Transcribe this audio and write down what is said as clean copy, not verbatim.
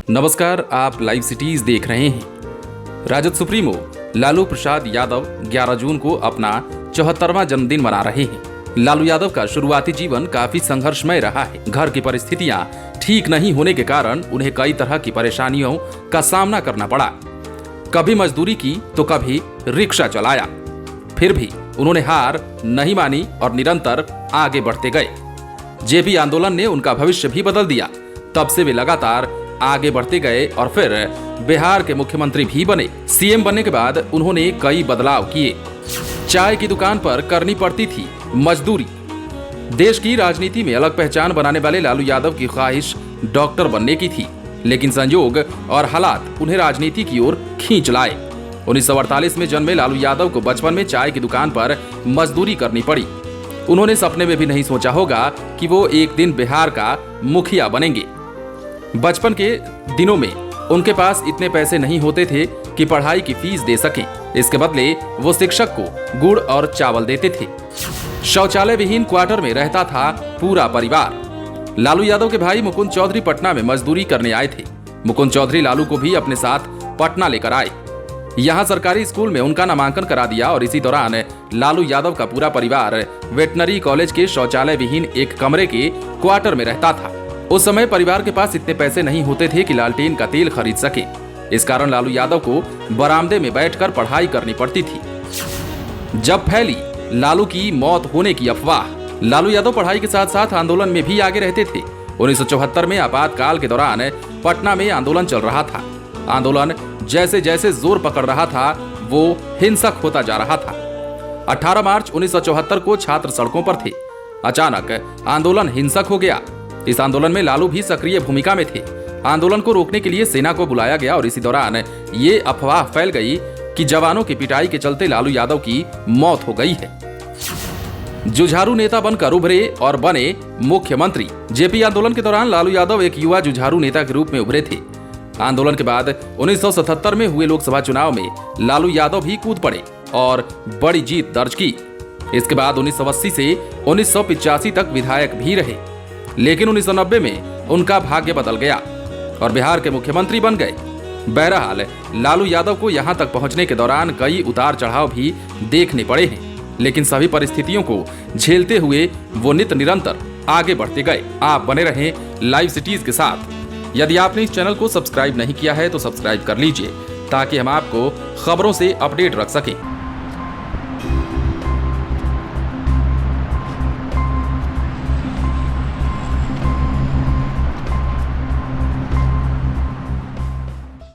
नमस्कार, आप live cities देख रहे हैं। राजद सुप्रीमो लालू प्रसाद यादव 11 जून को अपना 74वां जन्मदिन मना रहे हैं। लालू यादव का शुरुआती जीवन काफी संघर्षमय रहा है। घर की परिस्थितियां ठीक नहीं होने के कारण उन्हें कई तरह की परेशानियों का सामना करना पड़ा। कभी मजदूरी की तो कभी रिक्शा चलाया। फिर भी उन्होंने हार नहीं मानी और निरंतर आगे बढ़ते गए। जेपी आंदोलन ने उनका भविष्य भी बदल दिया। तब से वे लगातार आगे बढ़ते गए और फिर बिहार के मुख्यमंत्री भी बने। सीएम बनने के बाद उन्होंने कई बदलाव किए। चाय की दुकान पर करनी पड़ती थी मजदूरी। देश की राजनीति में अलग पहचान बनाने वाले लालू यादव की ख्वाहिश डॉक्टर बनने की थी, लेकिन संयोग और हालात उन्हें राजनीति की ओर खींच लाए। 1948 में जन्मे लालू यादव को बचपन में चाय की दुकान पर मजदूरी करनी पड़ी। उन्होंने सपने में भी नहीं सोचा होगा कि वो एक दिन बिहार का मुखिया बनेंगे। बचपन के दिनों में उनके पास इतने पैसे नहीं होते थे कि पढ़ाई की फीस दे सकें। इसके बदले वो शिक्षक को गुड़ और चावल देते थे। शौचालय विहीन क्वार्टर में रहता था पूरा परिवार। लालू यादव के भाई मुकुंद चौधरी पटना में मजदूरी करने आए थे। मुकुंद चौधरी लालू को भी अपने साथ पटना लेकर आए। यहाँ सरकारी स्कूल में उनका नामांकन करा दिया और इसी दौरान लालू यादव का पूरा परिवार वेटनरी कॉलेज के शौचालय विहीन एक कमरे के क्वार्टर में रहता था। उस समय परिवार के पास इतने पैसे नहीं होते थे कि लालटेन का तेल खरीद सके। इस कारण लालू यादव को बरामदे में बैठकर पढ़ाई करनी पड़ती थी। जब फैली लालू की मौत होने की अफवाह, लालू यादव पढ़ाई के साथ साथ आंदोलन में भी आगे रहते थे। 1974 में आपातकाल के दौरान पटना में आंदोलन चल रहा था। आंदोलन जैसे जैसे जोर पकड़ रहा था वो हिंसक होता जा रहा था। 18 मार्च 1974 को छात्र सड़कों पर थे। अचानक आंदोलन हिंसक हो गया। इस आंदोलन में लालू भी सक्रिय भूमिका में थे। आंदोलन को रोकने के लिए सेना को बुलाया गया और इसी दौरान ये अफवाह फैल गई कि जवानों की पिटाई के चलते लालू यादव की मौत हो गई है। जुझारू नेता बनकर उभरे और बने मुख्यमंत्री। जेपी आंदोलन के दौरान लालू यादव एक युवा जुझारू नेता के रूप में उभरे थे। आंदोलन के बाद 1977 में हुए लोकसभा चुनाव में लालू यादव भी कूद पड़े और बड़ी जीत दर्ज की। इसके बाद 1980 से 1985 तक विधायक भी रहे, लेकिन 1990 में उनका भाग्य बदल गया और बिहार के मुख्यमंत्री बन गए। बहरहाल लालू यादव को यहां तक पहुंचने के दौरान कई उतार चढ़ाव भी देखने पड़े हैं, लेकिन सभी परिस्थितियों को झेलते हुए वो निरंतर आगे बढ़ते गए। आप बने रहें लाइव सिटीज के साथ। यदि आपने इस चैनल को सब्सक्राइब नहीं किया है तो सब्सक्राइब कर लीजिए ताकि हम आपको खबरों से अपडेट रख सकें।